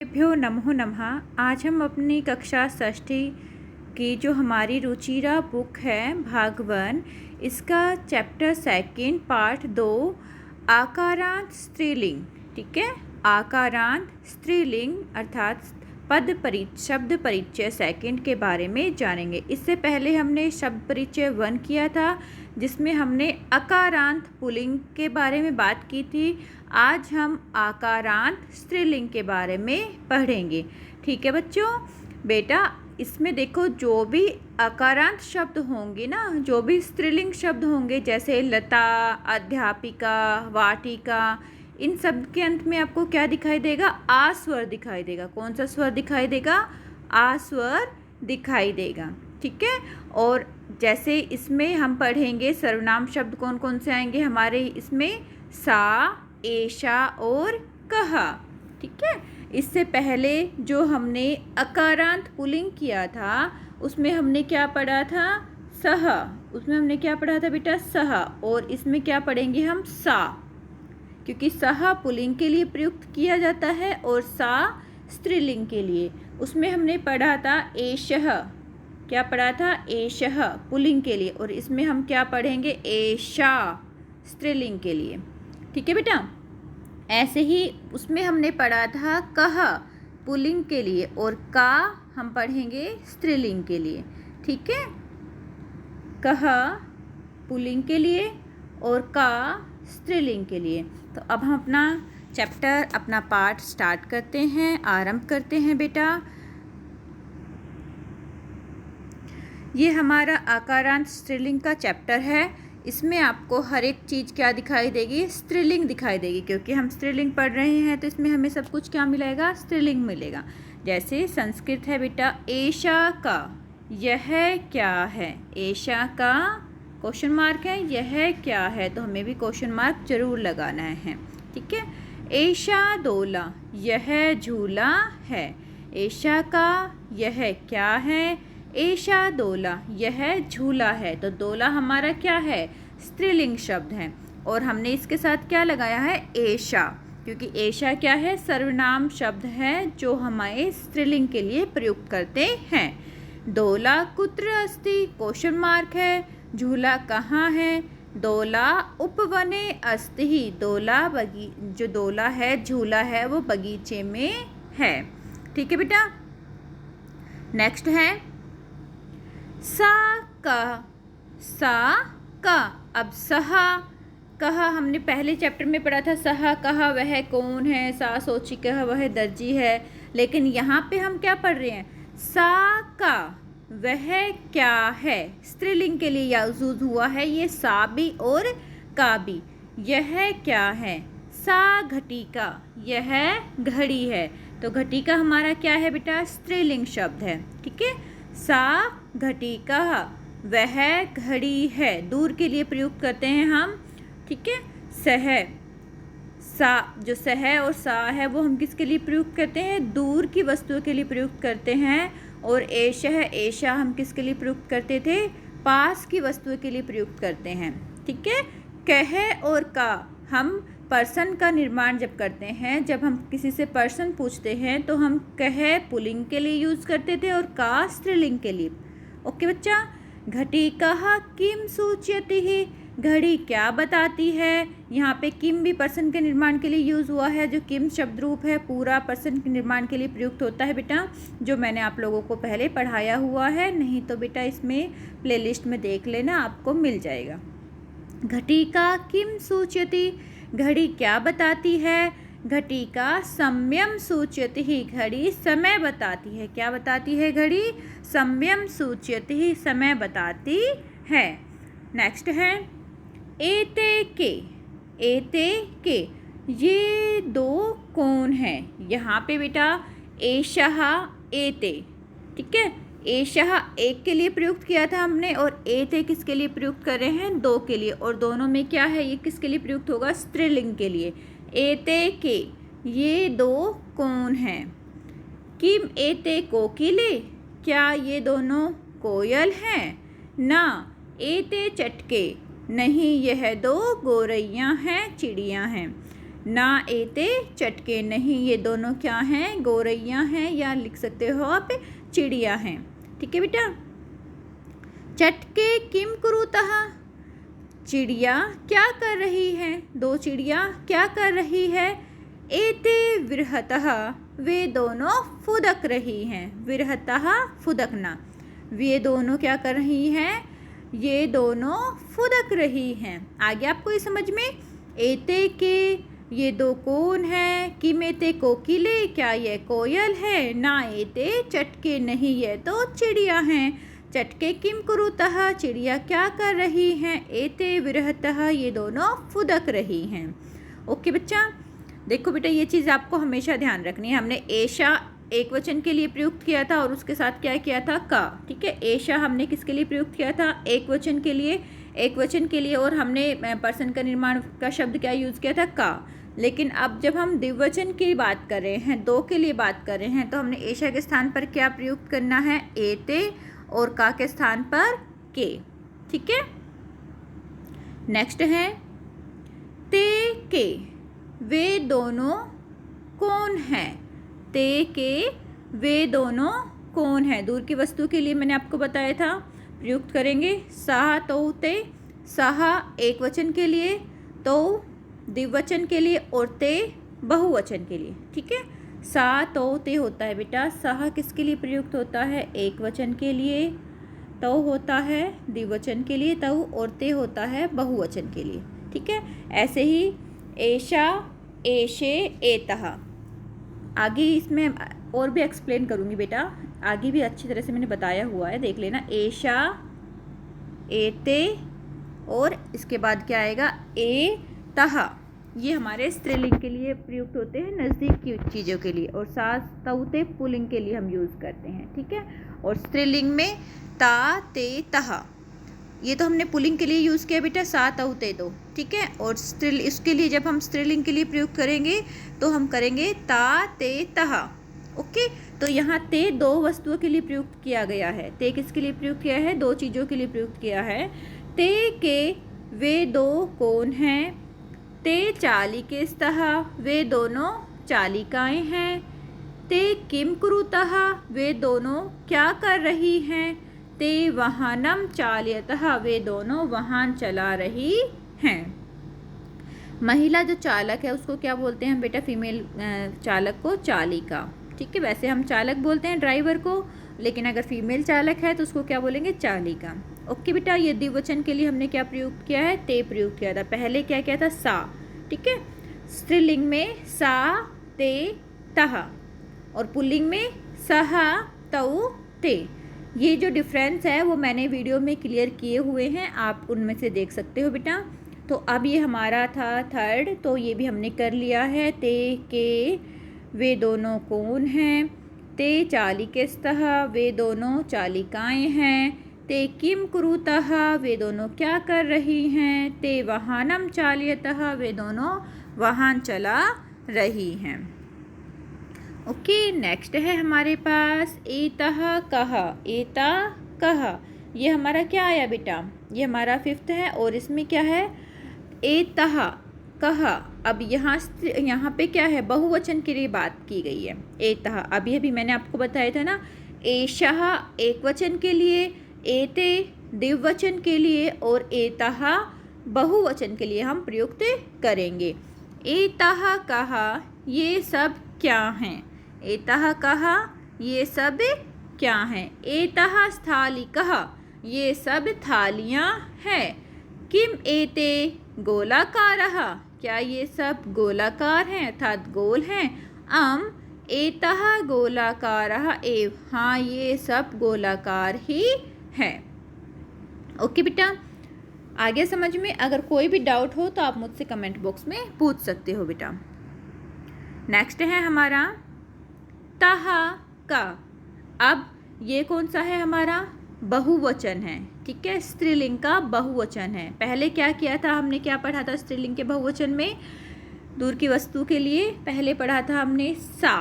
गुरुभ्यो नमो नमः। आज हम अपनी कक्षा षष्ठी की जो हमारी रुचिरा बुक है भाग 1, इसका चैप्टर 2 पार्ट 2 आकारांत स्त्रीलिंग, ठीक है। आकारांत स्त्रीलिंग अर्थात शब्द परिचय 2 के बारे में जानेंगे। इससे पहले हमने शब्द परिचय 1 किया था, जिसमें हमने अकारांत पुल्लिंग के बारे में बात की थी। आज हम आकारांत स्त्रीलिंग के बारे में पढ़ेंगे, ठीक है बच्चों। बेटा इसमें देखो, जो भी अकारांत शब्द होंगे ना, जो भी स्त्रीलिंग शब्द होंगे, जैसे लता, अध्यापिका, वाटिका, इन सब के अंत में आपको क्या दिखाई देगा? आ स्वर दिखाई देगा। कौन सा स्वर दिखाई देगा? आ स्वर दिखाई देगा, ठीक है। और जैसे इसमें हम पढ़ेंगे सर्वनाम शब्द कौन कौन से आएंगे हमारे इसमें? सा, ऐशा और कहा, ठीक है। इससे पहले जो हमने अकारांत पुल्लिंग किया था, उसमें हमने क्या पढ़ा था? सह। उसमें हमने क्या पढ़ा था बेटा? सह। और इसमें क्या पढ़ेंगे हम? सा, क्योंकि सह पुल्लिंग के लिए प्रयुक्त किया जाता है और सा स्त्रीलिंग के लिए। उसमें हमने पढ़ा था एषः। क्या पढ़ा था? एषः पुल्लिंग के लिए। और इसमें हम क्या पढ़ेंगे? एषा स्त्रीलिंग के लिए, ठीक है बेटा। ऐसे ही उसमें हमने पढ़ा था कह पुल्लिंग के लिए और का हम पढ़ेंगे स्त्रीलिंग के लिए, ठीक है। कह पुल्लिंग के लिए और का स्त्रीलिंग के लिए। तो अब हम अपना चैप्टर, अपना पाठ स्टार्ट करते हैं, आरंभ करते हैं बेटा। ये हमारा आकारांत स्त्रीलिंग का चैप्टर है। इसमें आपको हर एक चीज़ क्या दिखाई देगी? स्त्रीलिंग दिखाई देगी, क्योंकि हम स्त्रीलिंग पढ़ रहे हैं तो इसमें हमें सब कुछ क्या मिलेगा? स्त्रीलिंग मिलेगा। जैसे संस्कृत है बेटा, ऐशा का, यह क्या है? ऐशा का क्वेश्चन मार्क है, यह क्या है? तो हमें भी क्वेश्चन मार्क जरूर लगाना है, ठीक है। ऐशा दोला, यह झूला है। ऐशा का, यह क्या है? ऐशा दोला, यह झूला है। तो दोला हमारा क्या है? स्त्रीलिंग शब्द है। और हमने इसके साथ क्या लगाया है? ऐशा, क्योंकि ऐशा क्या है? सर्वनाम शब्द है जो हमारे स्त्रीलिंग के लिए प्रयुक्त करते हैं। दोला कुत्र अस्ति? क्वेश्चन मार्क है। झूला कहाँ है? दोला उपवने अस्ति। दोला जो दोला है, झूला है, वो बगीचे में है, ठीक है बेटा। नेक्स्ट है सा का। सा का, अब सहा कहा हमने पहले चैप्टर में पढ़ा था। सहा कहा वह कौन है? सा सोची कहा वह दर्जी है। लेकिन यहाँ पे हम क्या पढ़ रहे हैं? सा का वह क्या है? स्त्रीलिंग के लिए यूज हुआ है ये सा भी और का भी। यह क्या है? सा घटिका, यह घड़ी है। तो घटिका हमारा क्या है बेटा? स्त्रीलिंग शब्द है, ठीक है। सा घटिका, वह घड़ी है, दूर के लिए प्रयुक्त करते हैं हम, ठीक है। सह, सा जो सह और सा है वो हम किसके लिए प्रयुक्त करते हैं? दूर की वस्तुओं के लिए प्रयुक्त करते हैं। और ऐशः, ऐशा हम किसके लिए प्रयुक्त करते थे? पास की वस्तुओं के लिए प्रयुक्त करते हैं, ठीक है। कह और का हम पर्सन का निर्माण जब करते हैं, जब हम किसी से पर्सन पूछते हैं तो हम कह पुल्लिंग के लिए यूज करते थे और का स्त्रीलिंग के लिए। ओके बच्चा। घटिका किम सूच्यते ही, घड़ी क्या बताती है? यहाँ पे किम भी पर्सन के निर्माण के लिए यूज हुआ है। जो किम शब्द रूप है पूरा पर्सन के निर्माण के लिए प्रयुक्त होता है बेटा, जो मैंने आप लोगों को पहले पढ़ाया हुआ है। नहीं तो बेटा इसमें प्लेलिस्ट में देख लेना, आपको मिल जाएगा। घटिका किम सूच्यति, घड़ी क्या बताती है? घटिका सम्यम सूच्यति ही, घड़ी समय बताती है। क्या बताती है घड़ी? सम्यम सूच्यति ही, समय बताती है। नेक्स्ट है एते के। एते के, ये दो कौन है? यहाँ पे बेटा एषः एते, ठीक है। एषः एक के लिए प्रयुक्त किया था हमने और एते किसके लिए प्रयुक्त कर रहे हैं? दो के लिए। और दोनों में क्या है? ये किसके लिए प्रयुक्त होगा? स्त्रीलिंग के लिए। एते के, ये दो कौन हैं? किम एते कोकिले, क्या ये दोनों कोयल हैं? ना। एते चटके, नहीं यह दो गोरैया हैं, चिड़िया हैं। ना एते चटके नहीं, ये दोनों क्या हैं, गौरैया हैं, या लिख सकते हो आप चिड़िया हैं। ठीक है बेटा। चटके किम कुरुतः, चिड़िया क्या कर रही है, दो चिड़िया क्या कर रही है। एते विरहतः, वे दोनों फुदक रही हैं, विरहतः फुदकना, वे दोनों क्या कर रही हैं, ये दोनों फुदक रही हैं। आगे आपको ये समझ में, एते के ये दो कौन है, किमेते कोकिले क्या ये कोयल है, ना एते चटके नहीं ये तो चिड़िया हैं। चटके किम कुरुतः, चिड़िया क्या कर रही हैं, एते विरहतः, ये दोनों फुदक रही हैं। ओके बच्चा, देखो बेटा ये चीज़ आपको हमेशा ध्यान रखनी है। हमने एशा एक वचन के लिए प्रयुक्त किया था और उसके साथ क्या किया था, का। ठीक है, एशा हमने किसके लिए प्रयुक्त किया था, एक वचन के लिए, एक वचन के लिए, और हमने पर्सन का निर्माण का शब्द क्या यूज़ किया था, का। लेकिन अब जब हम द्विवचन की बात कर रहे हैं, दो के लिए बात कर रहे हैं, तो हमने एशा के स्थान पर क्या प्रयुक्त करना है, एते, और का के स्थान पर के। ठीक है। नेक्स्ट है ते के, वे दोनों कौन हैं, ते के वे दोनों कौन हैं। दूर की वस्तु के लिए मैंने आपको बताया था प्रयुक्त करेंगे सहा तो ते, सहा एक वचन के लिए, तो द्विवचन के लिए, और ते बहुवचन के लिए। ठीक है, सा तो ते होता है बेटा, सहा किसके लिए प्रयुक्त होता है, एक वचन के लिए, तो होता है द्विवचन के लिए, तो, और ते होता है बहुवचन के लिए। ठीक है, ऐसे ही एशा, एशे, एतः। आगे इसमें और भी एक्सप्लेन करूँगी बेटा, आगे भी अच्छी तरह से मैंने बताया हुआ है, देख लेना। एशा, एते, और इसके बाद क्या आएगा, एतः, ये हमारे स्त्रीलिंग के लिए प्रयुक्त होते हैं, नज़दीक की चीज़ों के लिए, और सास तौते पुल्लिंग के लिए हम यूज़ करते हैं। ठीक है, और स्त्रीलिंग में ता, ते, तह, ये तो हमने पुल्लिंग के लिए यूज़ किया बेटा, सा तौते दो। ठीक है, और इसके लिए जब हम स्त्रीलिंग के लिए प्रयुक्त करेंगे तो हम करेंगे ता, ते, तह। ओके, तो यहाँ ते दो वस्तुओं के लिए प्रयुक्त किया गया है। ते किसके लिए प्रयुक्त किया है, दो चीज़ों के लिए प्रयुक्त किया है। ते के वे दो कौन हैं, ते चालिकेस्तः, वे दोनों चालिकाएँ हैं। ते किम कुरुतः, वे दोनों क्या कर रही हैं। ते वाहनम चालयतः, वे दोनों वाहन चला रही हैं। महिला जो चालक है उसको क्या बोलते हैं बेटा, फीमेल चालक को चालिका। ठीक है, वैसे हम चालक बोलते हैं ड्राइवर को, लेकिन अगर फीमेल चालक है तो उसको क्या बोलेंगे, चालिका। ओके बेटा, ये द्विवचन के लिए हमने क्या प्रयुक्त किया है, ते प्रयुक्त किया था। पहले क्या किया था, सा। ठीक है, स्त्रीलिंग में सा, ते, तह, और पुल्लिंग में सहा, तौ, ते। ये जो डिफरेंस है वो मैंने वीडियो में क्लियर किए हुए हैं, आप उनमें से देख सकते हो बेटा। तो अब ये हमारा था थर्ड, तो ये भी हमने कर लिया है। ते के वे दोनों कौन हैं, ते चालिकेस्तः, वे दोनों चालिकाएँ हैं। ते किम कुरुतः, वे दोनों क्या कर रही हैं। ते वाहनम चालयतः, वे दोनों वाहन चला रही हैं। ओके, नेक्स्ट है हमारे पास एतः कः, एता कः, ये हमारा क्या आया बेटा, ये हमारा फिफ्थ है, और इसमें क्या है, एतः कः। अब यहाँ पे क्या है, बहुवचन के लिए बात की गई है। एतः, अभी मैंने आपको बताया था ना, एषः एक वचन के लिए, एते द्विवचन के लिए, और एतः बहुवचन के लिए हम प्रयुक्त करेंगे। एतः कः, ये सब क्या हैं, एतः कः, ये सब क्या हैं। एतः स्थालिकः, ये सब थालियाँ हैं। किम एते गोलाकारः, क्या ये सब गोलाकार हैं, अर्थात गोल हैं। एतः गोलाकारः एव, हाँ ये सब गोलाकार ही हैं। ओके बेटा, आगे समझ में, अगर कोई भी डाउट हो तो आप मुझसे कमेंट बॉक्स में पूछ सकते हो बेटा। नेक्स्ट है हमारा तह का। अब ये कौन सा है, हमारा बहुवचन है। ठीक है, स्त्रीलिंग का बहुवचन है। पहले क्या किया था हमने, क्या पढ़ा था स्त्रीलिंग के बहुवचन में, दूर की वस्तु के लिए पहले पढ़ा था हमने सा,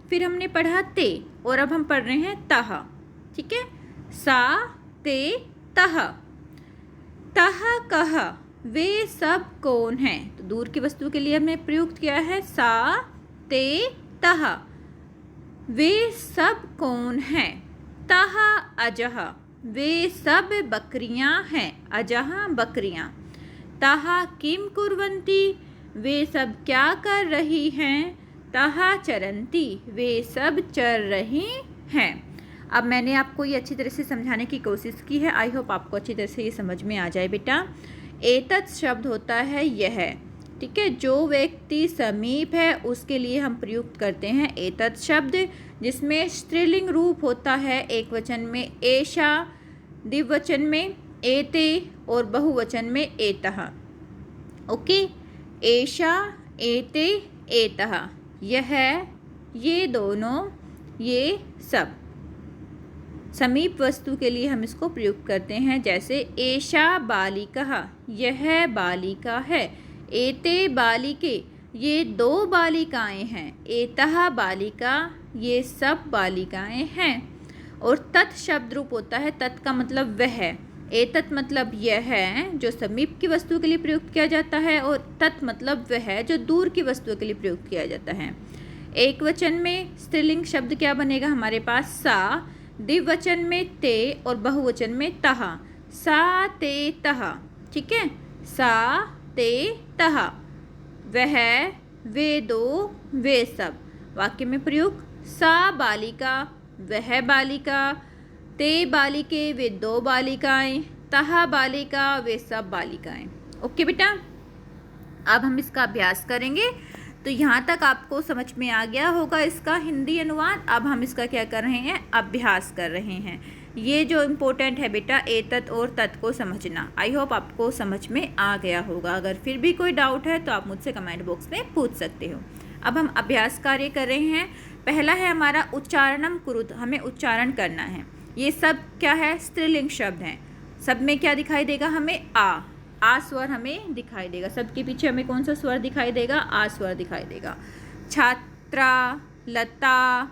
फिर हमने पढ़ा ते, और अब हम पढ़ रहे हैं तह। ठीक है, सा, ते, तह। तह कह, वे सब कौन हैं? तो दूर की वस्तु के लिए हमने प्रयुक्त किया है सा ते तह। वे सब कौन हैं? तह अजह, वे सब बकरियां हैं। अजह बकरियां। तह किम कुर्वन्ति, वे सब क्या कर रही हैं? तह चरन्ति, वे सब चर रही हैं। अब मैंने आपको ये अच्छी तरह से समझाने की कोशिश की है। आई होप आपको अच्छी तरह से ये समझ में आ जाए बेटा। एतत् शब्द होता है यह, ठीक है। जो व्यक्ति समीप है उसके लिए हम प्रयुक्त करते हैं एतत् शब्द, जिसमें स्त्रीलिंग रूप होता है एक वचन में एषा, द्विवचन में एते और बहुवचन में एतः। ओके, एषा, एते, एतः, यह, ये दोनों, ये सब। समीप वस्तु के लिए हम इसको प्रयुक्त करते हैं, जैसे एषा बालिका, यह बालिका है। एते बालिके, ये दो बालिकाएं हैं। एतः बालिका, ये सब बालिकाएं हैं। और तत् शब्द रूप होता है, तत् का मतलब वह है। एतत् मतलब यह है जो समीप की वस्तु के लिए प्रयुक्त किया जाता है, और तत् मतलब वह है जो दूर की वस्तु के लिए प्रयुक्त किया जाता है। एक वचन में स्त्रीलिंग शब्द क्या बनेगा हमारे पास? सा, द्विवचन में ते और बहुवचन में तह। सा ते तह, ठीक है। सा ते तह, वह, वे दो, वे सब। वाक्य में प्रयुक्त सा बालिका, वह बालिका, ते बालिके, वे दो बालिकाएं, तह बालिका, वे सब बालिकाएं। ओके बेटा, अब हम इसका अभ्यास करेंगे। तो यहाँ तक आपको समझ में आ गया होगा इसका हिंदी अनुवाद। अब हम इसका क्या कर रहे हैं? अभ्यास कर रहे हैं। ये जो इम्पोर्टेंट है बेटा, एतत् और तत् को समझना। आई होप आपको समझ में आ गया होगा। अगर फिर भी कोई डाउट है तो आप मुझसे कमेंट बॉक्स में पूछ सकते हो। अब हम अभ्यास कार्य कर रहे हैं। पहला है हमारा उच्चारणम कुरुत, हमें उच्चारण करना है। ये सब क्या है? स्त्रीलिंग शब्द हैं। सब में क्या दिखाई देगा हमें? आ स्वर हमें दिखाई देगा। सबके पीछे हमें कौन सा स्वर दिखाई देगा? आ स्वर दिखाई देगा। छात्रा, लता,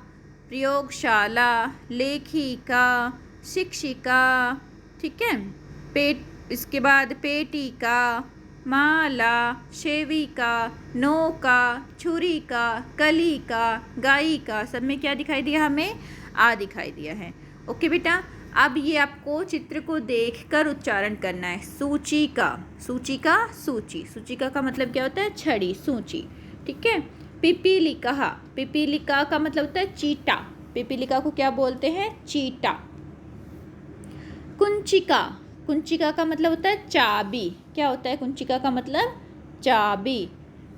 प्रयोगशाला, लेखिका, शिक्षिका, ठीक है। इसके बाद पेटिका, माला, सेविका, नौका, छुरिका, कलिका, गायिका, सब में क्या दिखाई दिया हमें? आ दिखाई दिया है। ओके बेटा, अब ये आपको चित्र को देखकर उच्चारण करना है। सूचिका, सूचिका, सूची, सूचिका का मतलब क्या होता है? छड़ी, सूची, ठीक है। पिपीलिका, पिपीलिका का मतलब होता है चीटा। पिपीलिका को क्या बोलते हैं? चीटा। कुंचिका, कुंचिका का मतलब होता है चाबी। क्या होता है कुंचिका का मतलब? चाबी।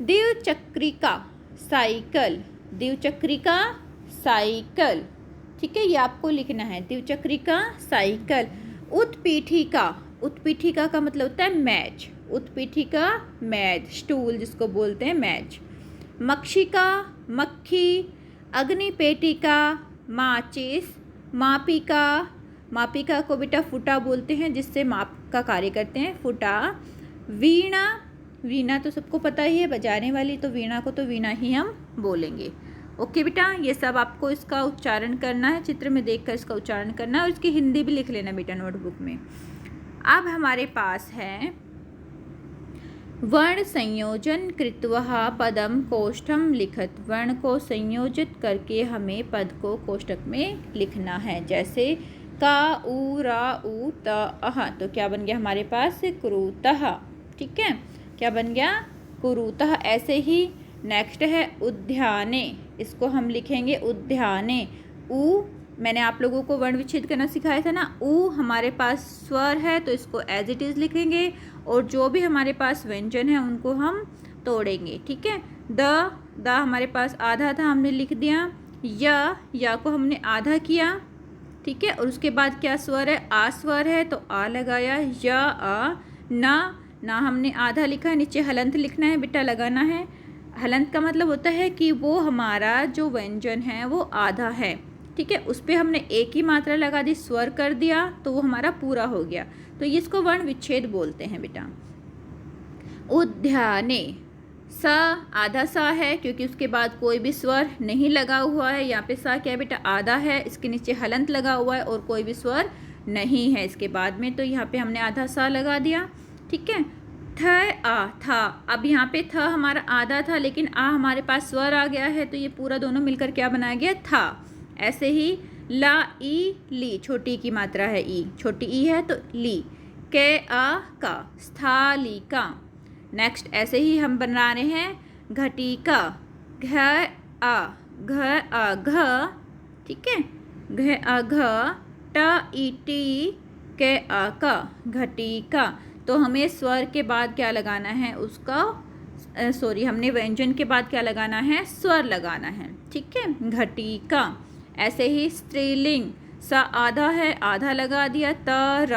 द्विचक्रिका, साइकिल, द्विचक्रिका, साइकिल, ठीक है। ये आपको लिखना है, द्विचक्रिका, साइकिल। उत्पीठिका, उत्पीठिका का मतलब होता है मेज। उत्पीठिका, मेज, स्टूल जिसको बोलते हैं मेज। मक्षिका, मक्खी। अग्निपेटिका, माचिस। मापिका, मापिका को बेटा फुटा बोलते हैं, जिससे माप का कार्य करते हैं, फुटा। वीणा, वीणा तो सबको पता ही है, बजाने वाली, तो वीणा को तो वीणा ही हम बोलेंगे। ओके बेटा, ये सब आपको इसका उच्चारण करना है, चित्र में देखकर इसका उच्चारण करना है, और इसकी हिंदी भी लिख लेना बेटा नोटबुक में। अब हमारे पास है वर्ण संयोजन कृत्वा पदम कोष्ठम लिखत। वर्ण को संयोजित करके हमें पद को कोष्ठक में लिखना है। जैसे का, उ, रा, उ, त, अह, तो क्या बन गया हमारे पास? कुरुतः, ठीक है। क्या बन गया? कुरुतः। ऐसे ही नेक्स्ट है उद्याने, इसको हम लिखेंगे उद्याने। उ, मैंने आप लोगों को वर्ण विच्छेद करना सिखाया था ना। उ हमारे पास स्वर है तो इसको एज इट इज़ लिखेंगे, और जो भी हमारे पास व्यंजन है उनको हम तोड़ेंगे, ठीक है। द हमारे पास आधा था, हमने लिख दिया। या को हमने आधा किया, ठीक है। और उसके बाद क्या स्वर है? आ स्वर है तो आ लगाया, या आ। ना हमने आधा लिखा है, नीचे हलंत लिखना है बेटा, लगाना है। हलंत का मतलब होता है कि वो हमारा जो व्यंजन है वो आधा है, ठीक है। उस पर हमने एक ही मात्रा लगा दी, स्वर कर दिया, तो वो हमारा पूरा हो गया। तो इसको वर्ण विच्छेद बोलते हैं बेटा। उद्याने, सा आधा सा है क्योंकि उसके बाद कोई भी स्वर नहीं लगा हुआ है। यहाँ पे सा क्या है बेटा? आधा है, इसके नीचे हलंत लगा हुआ है और कोई भी स्वर नहीं है इसके बाद में, तो यहाँ पे हमने आधा सा लगा दिया, ठीक है। थ आ था। अब यहाँ पे थ हमारा आधा था, लेकिन आ हमारे पास स्वर आ गया है, तो ये पूरा दोनों मिलकर क्या बनाया गया? था। ऐसे ही ला ई ली, छोटी की मात्रा है ई, छोटी ई है तो ली। के आ का, स्थालिका। नेक्स्ट ऐसे ही हम बना रहे हैं घटिका, घ आ, घ आ घ, ठीक है, घ आ घ, ट ई टी, के आ का, घटिका। तो हमें स्वर के बाद क्या लगाना है? उसका हमने व्यंजन के बाद क्या लगाना है? स्वर लगाना है, ठीक है, घटिका। ऐसे ही स्त्रीलिंग, सा आधा है, आधा लगा दिया, तर।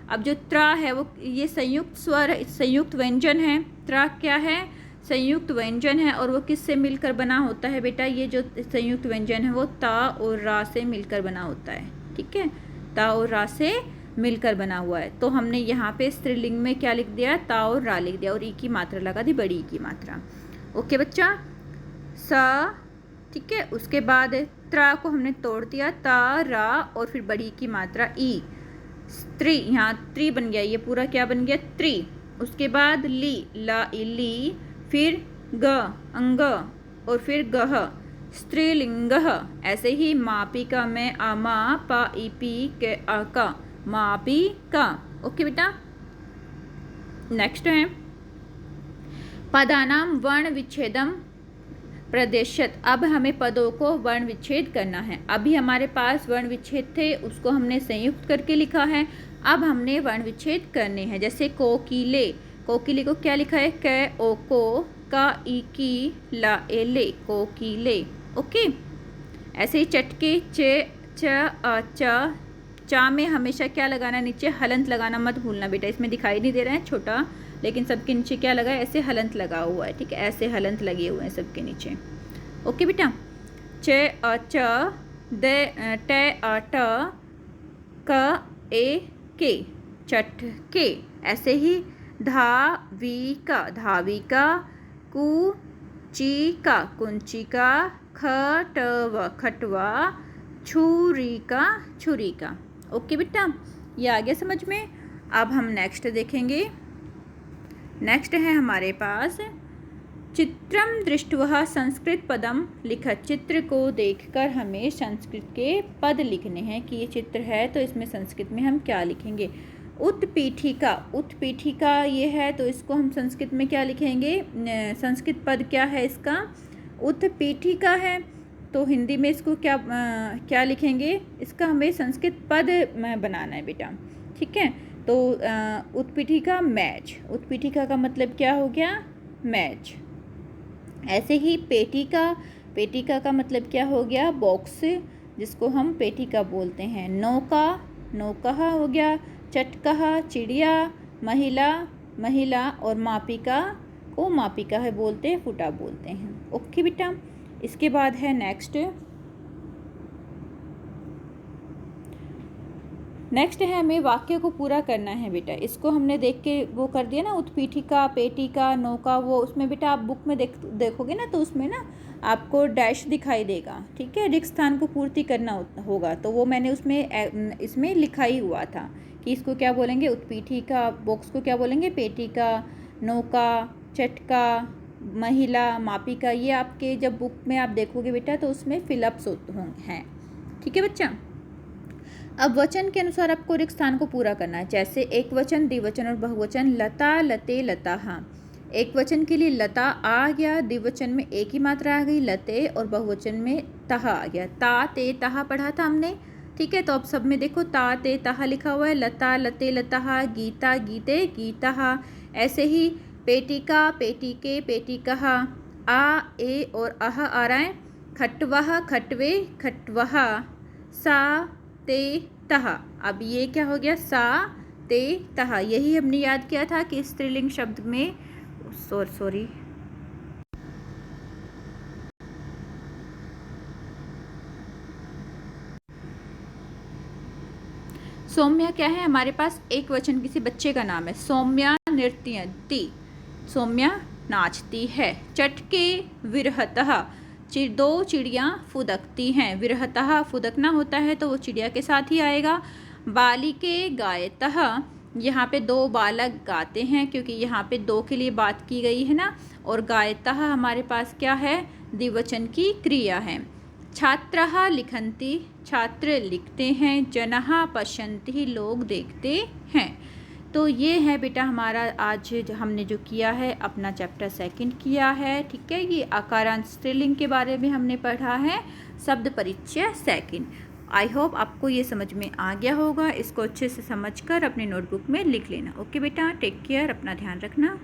अब जो त्र है वो ये संयुक्त स्वर, संयुक्त व्यंजन है। त्र क्या है? संयुक्त व्यंजन है, और वो किससे मिलकर बना होता है बेटा? ये जो संयुक्त व्यंजन है वो ता और रा से मिलकर बना होता है, ठीक है, ता और रा से मिलकर बना हुआ है। तो हमने यहाँ पे स्त्रीलिंग में क्या लिख दिया? ता और रा लिख दिया, और ई की मात्रा लगा दी, बड़ी ई की मात्रा। ओके बच्चा, सा, ठीक है। उसके बाद त्रा को हमने तोड़ दिया, ता रा और फिर बड़ी की मात्रा ई, स्त्री, यहाँ त्रि बन गया, ये पूरा क्या बन गया? त्रि। उसके बाद ली, ला ई ली, फिर ग अंग और फिर गह, स्त्रीलिंग। ऐसे ही मापिका में आमा, पा ई पी, के आ का, मापिका। ओके बेटा, नेक्स्ट है पदानाम वर्ण विच्छेदम प्रदेशत। अब हमें पदों को वर्ण विच्छेद करना है। अभी हमारे पास वर्ण विच्छेद थे, उसको हमने संयुक्त करके लिखा है। अब हमने वर्ण विच्छेद करने हैं। जैसे कोकिले, कोकिले को क्या लिखा है? क ओ को, का ई की, ला ए ले, कोकिले। ओके। ऐसे ही चटके, च च अ च, चा में हमेशा क्या लगाना? नीचे हलंत लगाना मत भूलना बेटा। इसमें दिखाई नहीं दे रहा है छोटा, लेकिन सबके नीचे क्या लगा है? ऐसे हलंत लगा हुआ है, ठीक है, ऐसे हलंत लगे हुए हैं सबके नीचे। ओके बेटा। च अ च, द ट अ ट, क ए के, चटके। ऐसे ही धाविका, धाविका, कुचिका, कुंचिका, खटवा, खटवा, छुरिका, छुरिका। ओके बेटा, ये आ गया समझ में। अब हम नेक्स्ट देखेंगे। नेक्स्ट है हमारे पास चित्रम दृष्ट्वा संस्कृत पदम लिखत। चित्र को देखकर हमें संस्कृत के पद लिखने हैं कि ये चित्र है तो इसमें संस्कृत में हम क्या लिखेंगे। उत्पीठिका, उत्पीठिका ये है तो इसको हम संस्कृत में क्या लिखेंगे? संस्कृत पद क्या है इसका? उत्पीठिका है। तो हिंदी में इसको क्या लिखेंगे? इसका हमें संस्कृत पद बनाना है बेटा, ठीक है। तो उत्पीठिका मैच, उत्पीठिका का मतलब क्या हो गया? मैच। ऐसे ही पेटिका, पेटिका का मतलब क्या हो गया? बॉक्स, जिसको हम पेटिका बोलते हैं। नौका, नौका हो गया। चटकहा, चिड़िया। महिला, महिला। और मापिका को मापिका है बोलते हैं, फुटा बोलते हैं। ओके बेटा। इसके बाद है नेक्स्ट, नेक्स्ट है हमें वाक्य को पूरा करना है बेटा। इसको हमने देख के वो कर दिया ना, उत्पीठिका, पेटिका, नौका, वो उसमें बेटा आप बुक में देखोगे ना तो उसमें ना आपको डैश दिखाई देगा, ठीक है। रिक्त स्थान को पूर्ति करना होगा, तो वो मैंने उसमें इसमें लिखा ही हुआ था कि इसको क्या बोलेंगे? उत्पीठिका। बॉक्स को क्या बोलेंगे? पेटिका। नौका, चटका, महिला, मापिका। ये आपके जब बुक में आप देखोगे बेटा तो उसमें फिलअप्स हैं, ठीक है बच्चा। अब वचन के अनुसार आपको रिक्त स्थान को पूरा करना है। जैसे एक वचन, द्विवचन और बहुवचन। लता, लते, लताहा। एक वचन के लिए लता आ गया, द्विवचन में एक ही मात्रा आ गई लते, और बहुवचन में तहा आ गया। ता ते तहा पढ़ा था हमने, ठीक है। तो अब सब में देखो ता ते तहा लिखा हुआ है। लता, लते, लताहा। गीता, गीते, गीताहा। ऐसे ही पेटिका, पेटिके, पेटिकहा। आ, ए और अह आ रहा है। खटवह, खटवे, खटवहा। सा, ते, तहा। अब ये क्या हो गया? सा, ते, तहा। यही हमने याद किया था कि स्त्रीलिंग शब्द में सॉरी सौम्या क्या है? हमारे पास एक वचन किसी बच्चे का नाम है। सौम्या नृत्यति, सौम्या नाचती है। चटके, विरहतः, दो चिड़ियाँ फुदकती हैं। विरहतः फुदकना होता है तो वो चिड़िया के साथ ही आएगा। बालिके, गायतः, यहाँ पे दो बालक गाते हैं, क्योंकि यहाँ पे दो के लिए बात की गई है ना। और गायतः हमारे पास क्या है, द्विवचन की क्रिया है। छात्रः लिखन्ति, छात्र लिखते हैं। जनः पश्यन्ति, लोग देखते हैं। तो ये है बेटा हमारा आज हमने जो किया है, अपना चैप्टर 2 किया है। ठीक है, ये आकारांत स्त्रीलिंग के बारे में हमने पढ़ा है, शब्द परिचय 2। आई होप आपको ये समझ में आ गया होगा। इसको अच्छे से समझकर अपने नोटबुक में लिख लेना। ओके बेटा, टेक केयर, अपना ध्यान रखना।